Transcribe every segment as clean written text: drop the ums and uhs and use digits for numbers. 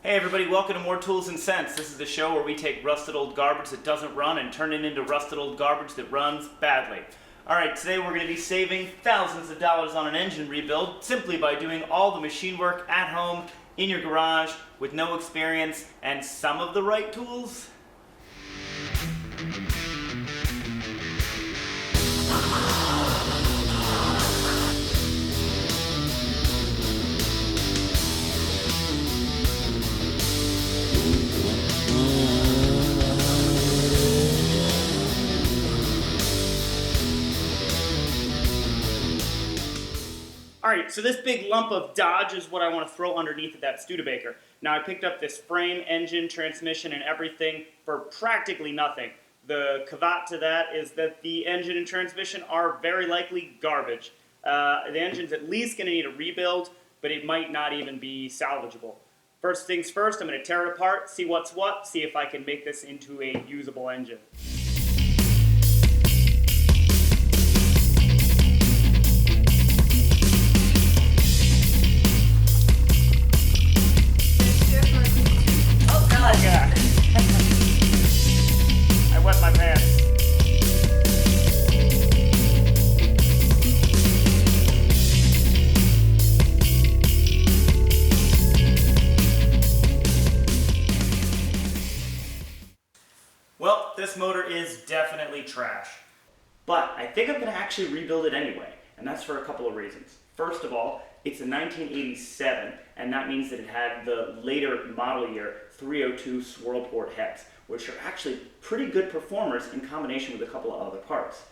Hey everybody, welcome to More Tools and Sense. This is the show where we take rusted old garbage that doesn't run and turn it into rusted old garbage that runs badly. Alright, today we're going to be saving thousands of dollars on an engine rebuild simply by doing all the machine work at home, in your garage, with no experience and some of the right tools. Alright, so this big lump of Dodge is what I want to throw underneath of that Studebreaker. Now I picked up this frame, engine, transmission, and everything for practically nothing. The caveat to that is that the engine and transmission are very likely garbage. The engine's at least going to need a rebuild, but it might not even be salvageable. First things first, I'm going to tear it apart, see what's what, see if I can make this into a usable engine. Oh God! I wet my pants. Well, this motor is definitely trash. But I think I'm going to actually rebuild it anyway, and that's for a couple of reasons. First of all, it's a 1987, and that means that it had the later model year 302 swirl port heads, which are actually pretty good performers in combination with a couple of other parts.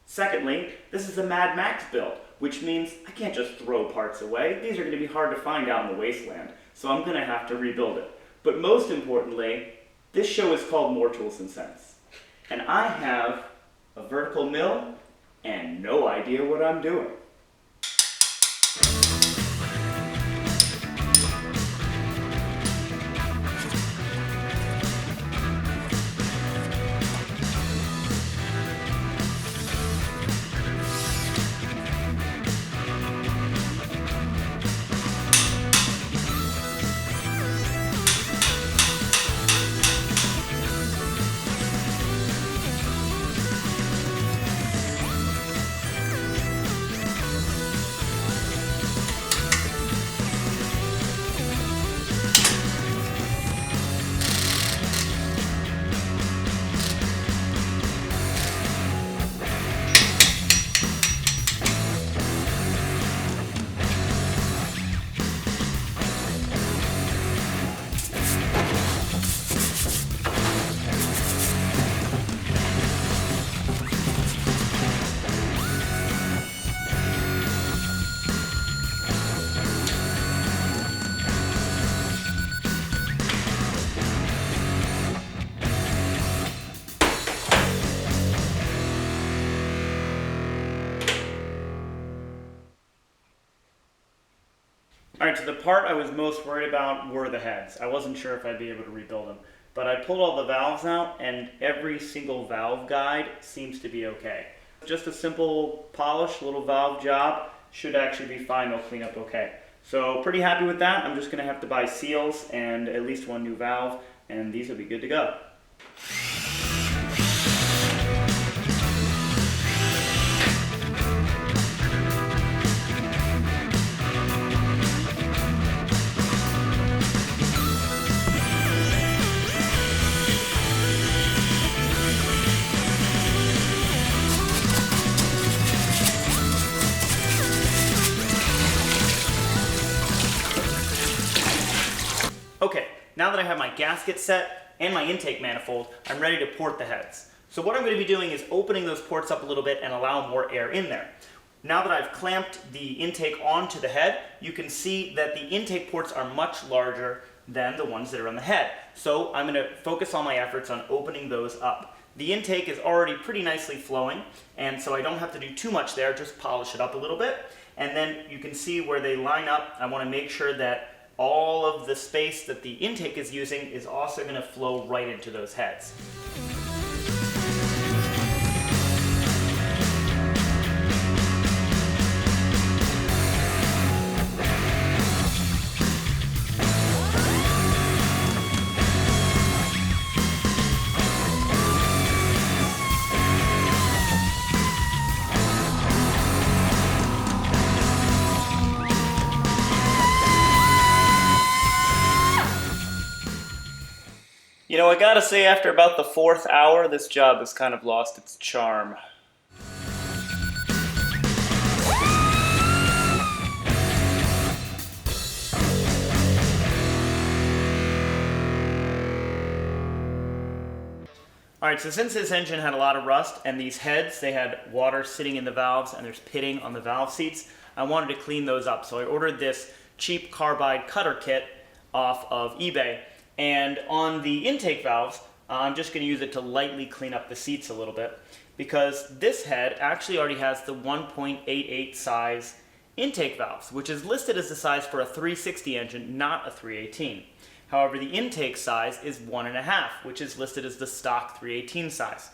Secondly, this is a Mad Max build, which means I can't just throw parts away. These are going to be hard to find out in the wasteland, so I'm going to have to rebuild it. But most importantly, this show is called More Tools and Sense, and I have a vertical mill and no idea what I'm doing. Alright, so the part I was most worried about were the heads. I wasn't sure if I'd be able to rebuild them. But I pulled all the valves out, and every single valve guide seems to be okay. Just a simple polish, little valve job, should actually be fine. They'll clean up okay. So pretty happy with that. I'm just going to have to buy seals and at least one new valve, and these will be good to go. Okay, now that I have my gasket set and my intake manifold, I'm ready to port the heads. So what I'm going to be doing is opening those ports up a little bit and allow more air in there. Now that I've clamped the intake onto the head, you can see that the intake ports are much larger than the ones that are on the head. So I'm going to focus all my efforts on opening those up. The intake is already pretty nicely flowing, and so I don't have to do too much there, just polish it up a little bit. And then you can see where they line up. I want to make sure that all of the space that the intake is using is also going to flow right into those heads. You know, I gotta say, after about the 4th hour, this job has kind of lost its charm. Alright, so since this engine had a lot of rust, and these heads, they had water sitting in the valves, and there's pitting on the valve seats, I wanted to clean those up. So I ordered this cheap carbide cutter kit off of eBay, and on the intake valves, I'm just going to use it to lightly clean up the seats a little bit, because this head actually already has the 1.88 size intake valves, which is listed as the size for a 360 engine, not a 318. However, the intake size is 1.5, which is listed as the stock 318 size.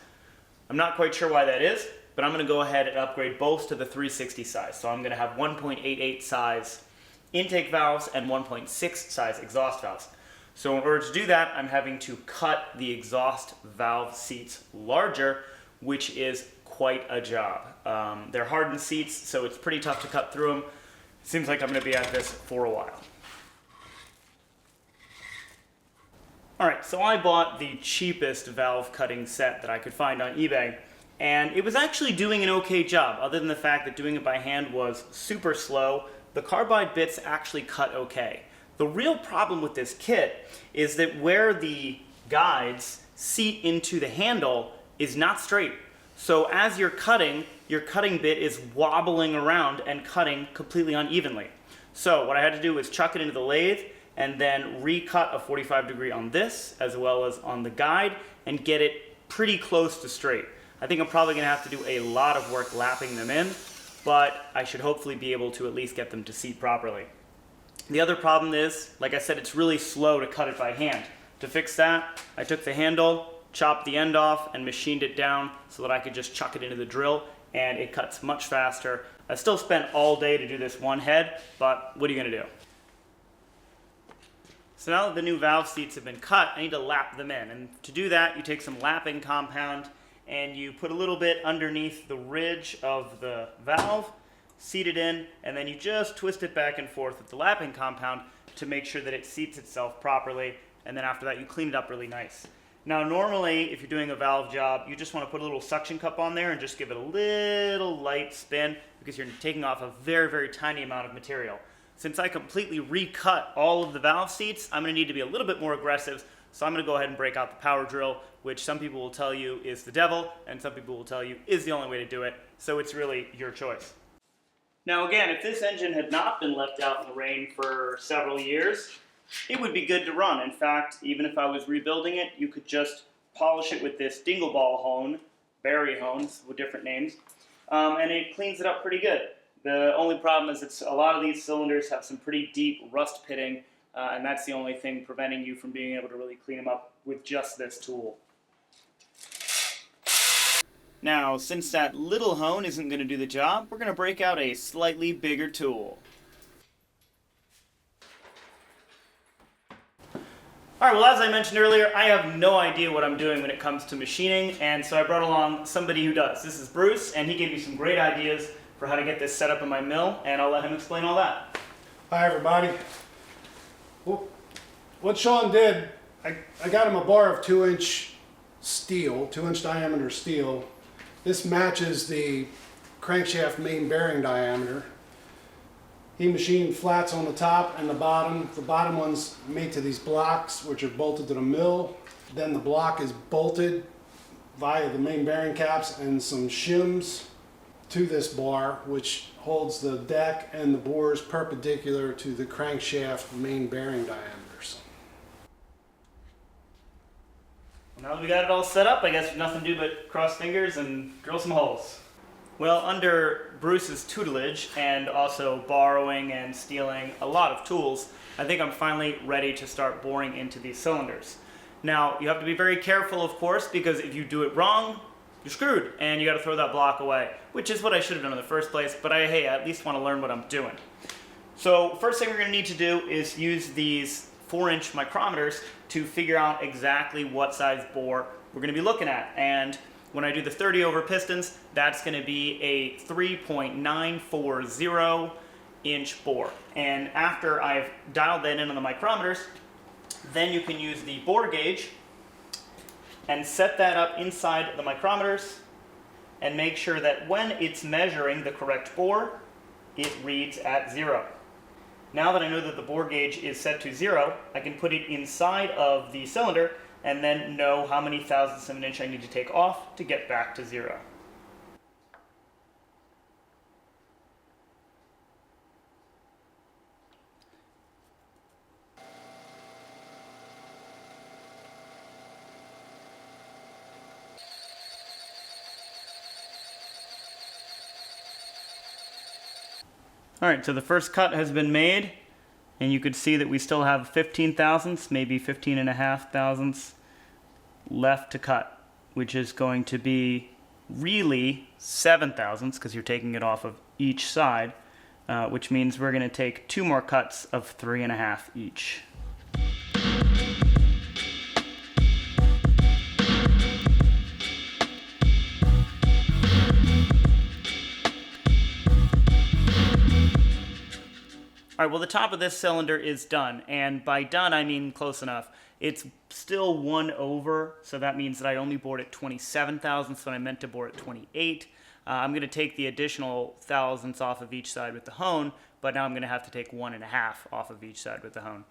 I'm not quite sure why that is, but I'm going to go ahead and upgrade both to the 360 size. So I'm going to have 1.88 size intake valves and 1.6 size exhaust valves. So in order to do that, I'm having to cut the exhaust valve seats larger, which is quite a job. They're hardened seats, so it's pretty tough to cut through them. Seems like I'm going to be at this for a while. Alright, so I bought the cheapest valve cutting set that I could find on eBay, and it was actually doing an okay job, other than the fact that doing it by hand was super slow. The carbide bits actually cut okay. The real problem with this kit is that where the guides seat into the handle is not straight. So as you're cutting, your cutting bit is wobbling around and cutting completely unevenly. So what I had to do was chuck it into the lathe, and then recut a 45 degree on this, as well as on the guide, and get it pretty close to straight. I think I'm probably gonna have to do a lot of work lapping them in, but I should hopefully be able to at least get them to seat properly. The other problem is, like I said, it's really slow to cut it by hand. To fix that, I took the handle, chopped the end off, and machined it down so that I could just chuck it into the drill, and it cuts much faster. I still spent all day to do this one head, but what are you gonna do? So now that the new valve seats have been cut, I need to lap them in. And to do that, you take some lapping compound and you put a little bit underneath the ridge of the valve, seat it in, and then you just twist it back and forth with the lapping compound to make sure that it seats itself properly. And then after that, you clean it up really nice. Now normally, if you're doing a valve job, you just want to put a little suction cup on there and just give it a little light spin, because you're taking off a very, very tiny amount of material. Since I completely recut all of the valve seats, I'm going to need to be a little bit more aggressive, so I'm going to go ahead and break out the power drill, which some people will tell you is the devil, and some people will tell you is the only way to do it, so it's really your choice. Now again, if this engine had not been left out in the rain for several years, it would be good to run. In fact, even if I was rebuilding it, you could just polish it with this dingle ball hone, berry hones with different names, and it cleans it up pretty good. The only problem is a lot of these cylinders have some pretty deep rust pitting, and that's the only thing preventing you from being able to really clean them up with just this tool. Now, since that little hone isn't going to do the job, we're going to break out a slightly bigger tool. Alright, well, as I mentioned earlier, I have no idea what I'm doing when it comes to machining, and so I brought along somebody who does. This is Bruce, and he gave me some great ideas for how to get this set up in my mill, and I'll let him explain all that. Hi everybody. Well, what Sean did, I got him a bar of 2-inch steel, 2-inch diameter steel. This matches the crankshaft main bearing diameter. He machined flats on the top and the bottom. The bottom one's made to these blocks, which are bolted to the mill. Then the block is bolted via the main bearing caps and some shims to this bar, which holds the deck and the bores perpendicular to the crankshaft main bearing diameters. Well, now that we got it all set up, I guess there's nothing to do but cross fingers and drill some holes. Well, under Bruce's tutelage and also borrowing and stealing a lot of tools, I think I'm finally ready to start boring into these cylinders. Now, you have to be very careful, of course, because if you do it wrong, you're screwed, and you got to throw that block away, which is what I should have done in the first place, but I at least want to learn what I'm doing. So first thing we're going to need to do is use these 4-inch micrometers to figure out exactly what size bore we're going to be looking at. And when I do the 30 over pistons, that's going to be a 3.940 inch bore. And after I've dialed that in on the micrometers, then you can use the bore gauge and set that up inside the micrometers and make sure that when it's measuring the correct bore, it reads at 0. Now that I know that the bore gauge is set to 0, I can put it inside of the cylinder and then know how many thousandths of an inch I need to take off to get back to 0. Alright, so the first cut has been made, and you could see that we still have 15 thousandths, maybe 15.5 thousandths left to cut, which is going to be really 7 thousandths because you're taking it off of each side, which means we're going to take 2 more cuts of 3.5 each. Alright, well the top of this cylinder is done, and by done I mean close enough. It's still 1 over, so that means that I only bored at 27 thousandths when I meant to bore at 28. I'm going to take the additional thousandths off of each side with the hone, but now I'm going to have to take 1.5 off of each side with the hone.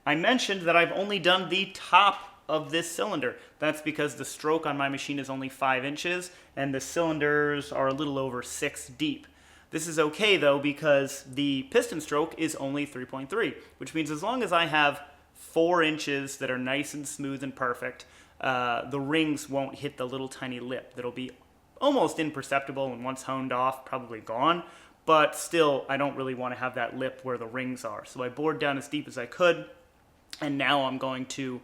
I mentioned that I've only done the top of this cylinder. That's because the stroke on my machine is only 5 inches, and the cylinders are a little over 6 deep. This is okay though because the piston stroke is only 3.3, which means as long as I have 4 inches that are nice and smooth and perfect, the rings won't hit the little tiny lip. That'll be almost imperceptible, and once honed off, probably gone. But still, I don't really want to have that lip where the rings are. So I bored down as deep as I could, and now I'm going to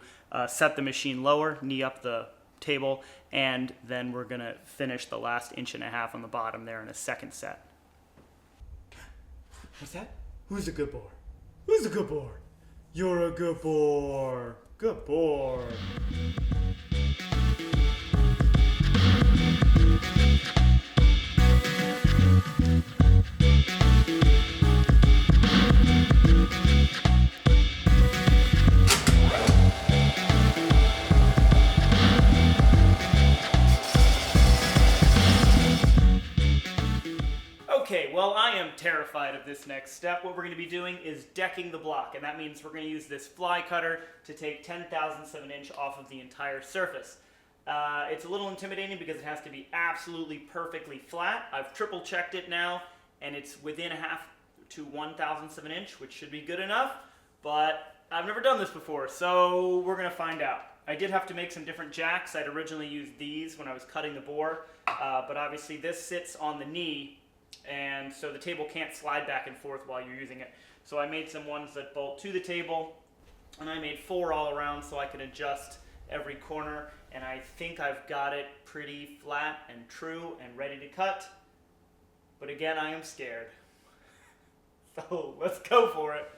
set the machine lower, knee up the table, and then we're going to finish the last 1.5 inches on the bottom there in a second set. What's that? Who's a good bore? Who's a good bore? You're a good bore. Good bore. Okay, well, I am terrified of this next step. What we're going to be doing is decking the block, and that means we're going to use this fly cutter to take 10 thousandths of an inch off of the entire surface. It's a little intimidating because it has to be absolutely perfectly flat. I've triple checked it now, and it's within 0.5 to 1 thousandths of an inch, which should be good enough, but I've never done this before, so we're going to find out. I did have to make some different jacks. I'd originally used these when I was cutting the bore, but obviously this sits on the knee, and so the table can't slide back and forth while you're using it. So I made some ones that bolt to the table, and I made 4 all around so I can adjust every corner, and I think I've got it pretty flat and true and ready to cut. But again, I am scared. So let's go for it.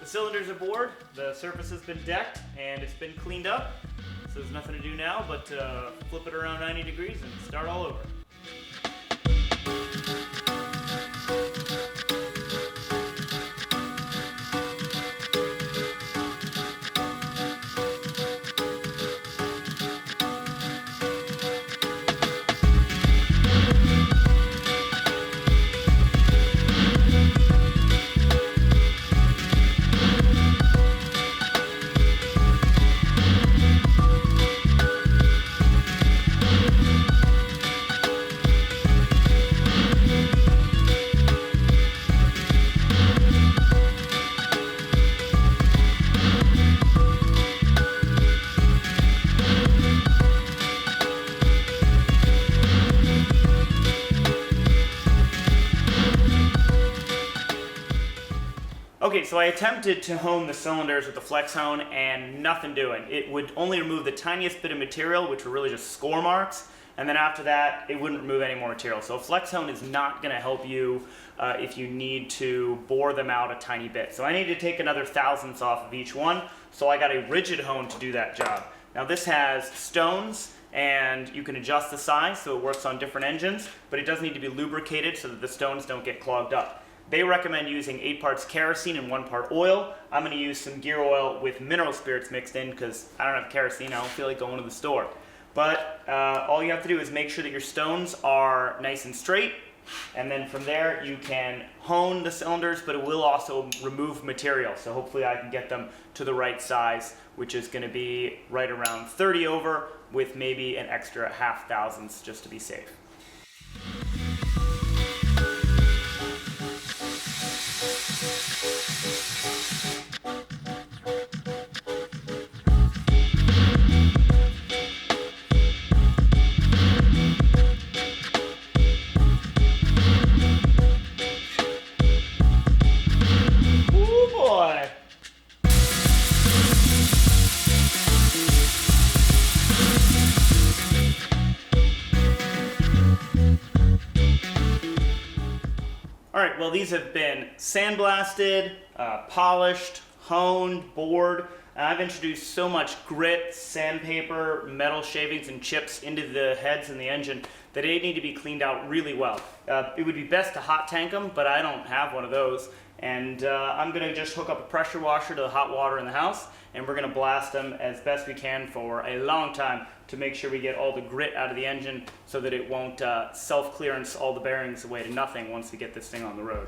Cylinders are bored, the surface has been decked, and it's been cleaned up. So there's nothing to do now but flip it around 90 degrees and start all over. Okay, so I attempted to hone the cylinders with the flex hone and nothing doing. It would only remove the tiniest bit of material, which were really just score marks, and then after that, it wouldn't remove any more material. So a flex hone is not going to help you if you need to bore them out a tiny bit. So I need to take another thousandths off of each one, so I got a rigid hone to do that job. Now this has stones, and you can adjust the size so it works on different engines, but it does need to be lubricated so that the stones don't get clogged up. They recommend using 8 parts kerosene and 1 part oil. I'm going to use some gear oil with mineral spirits mixed in because I don't have kerosene. I don't feel like going to the store. But all you have to do is make sure that your stones are nice and straight, and then from there you can hone the cylinders, but it will also remove material. So hopefully I can get them to the right size, which is going to be right around 30 over with maybe an extra half thousandths just to be safe. Alright, well these have been sandblasted, polished, honed, bored. I've introduced so much grit, sandpaper, metal shavings, and chips into the heads and the engine that they need to be cleaned out really well. It would be best to hot tank them, but I don't have one of those. And I'm going to just hook up a pressure washer to the hot water in the house, and we're going to blast them as best we can for a long time to make sure we get all the grit out of the engine so that it won't self-clearance all the bearings away to nothing once we get this thing on the road.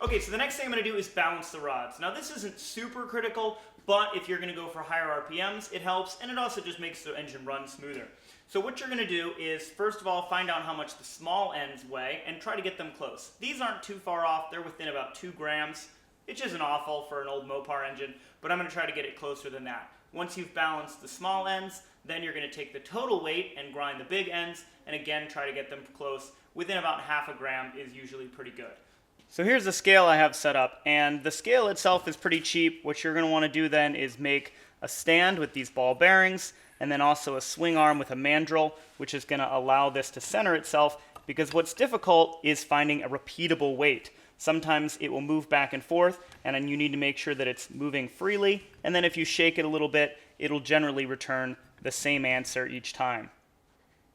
Okay, so the next thing I'm going to do is balance the rods. Now this isn't super critical, but if you're going to go for higher RPMs, it helps, and it also just makes the engine run smoother. So what you're going to do is, first of all, find out how much the small ends weigh and try to get them close. These aren't too far off. They're within about 2 grams, which isn't awful for an old Mopar engine, but I'm going to try to get it closer than that. Once you've balanced the small ends, then you're going to take the total weight and grind the big ends, and again, try to get them close. Within about half a gram is usually pretty good. So here's the scale I have set up, and the scale itself is pretty cheap. What you're going to want to do then is make a stand with these ball bearings, and then also a swing arm with a mandrel, which is going to allow this to center itself, because what's difficult is finding a repeatable weight. Sometimes it will move back and forth, and then you need to make sure that it's moving freely, and then if you shake it a little bit, it'll generally return the same answer each time.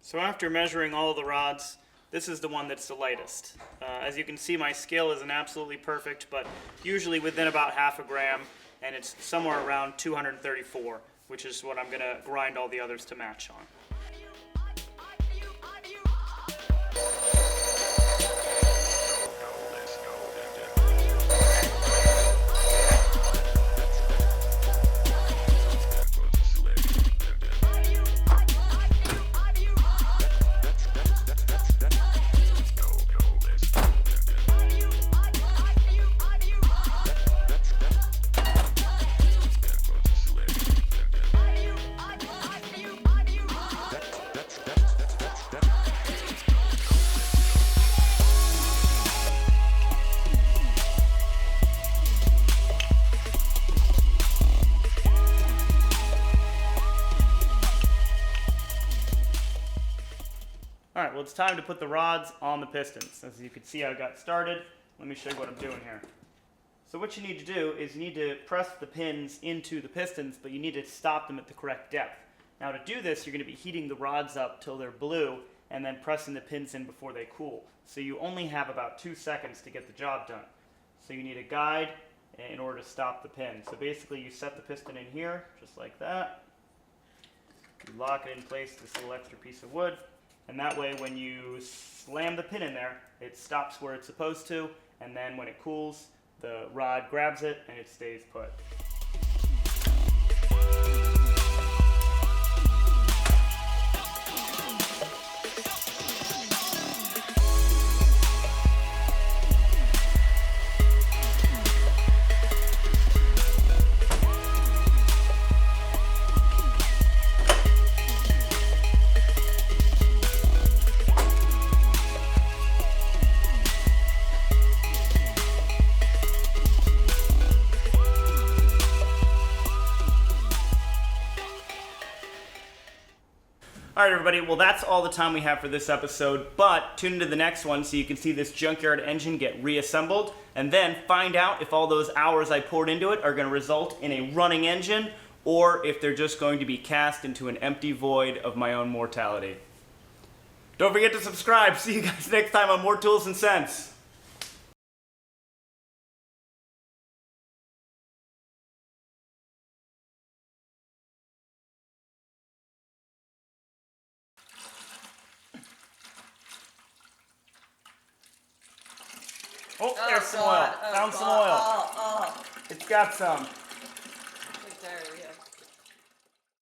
So after measuring all the rods, this is the one that's the lightest. As you can see, my scale isn't absolutely perfect, but usually within about half a gram, and it's somewhere around 234, which is what I'm going to grind all the others to match on. Alright, well it's time to put the rods on the pistons. As you can see, I got started. Let me show you what I'm doing here. So what you need to do is you need to press the pins into the pistons, but you need to stop them at the correct depth. Now to do this, you're going to be heating the rods up till they're blue, and then pressing the pins in before they cool. So you only have about 2 seconds to get the job done. So you need a guide in order to stop the pin. So basically you set the piston in here, just like that. You lock it in place with this little extra piece of wood. And that way when you slam the pin in there, it stops where it's supposed to, and then when it cools, the rod grabs it and it stays put. All right, everybody. Well, that's all the time we have for this episode, but tune into the next one so you can see this junkyard engine get reassembled and then find out if all those hours I poured into it are going to result in a running engine or if they're just going to be cast into an empty void of my own mortality. Don't forget to subscribe. See you guys next time on More Tools and Sense. Oh, there's some oil. Found some oil. It's got some. Diarrhea.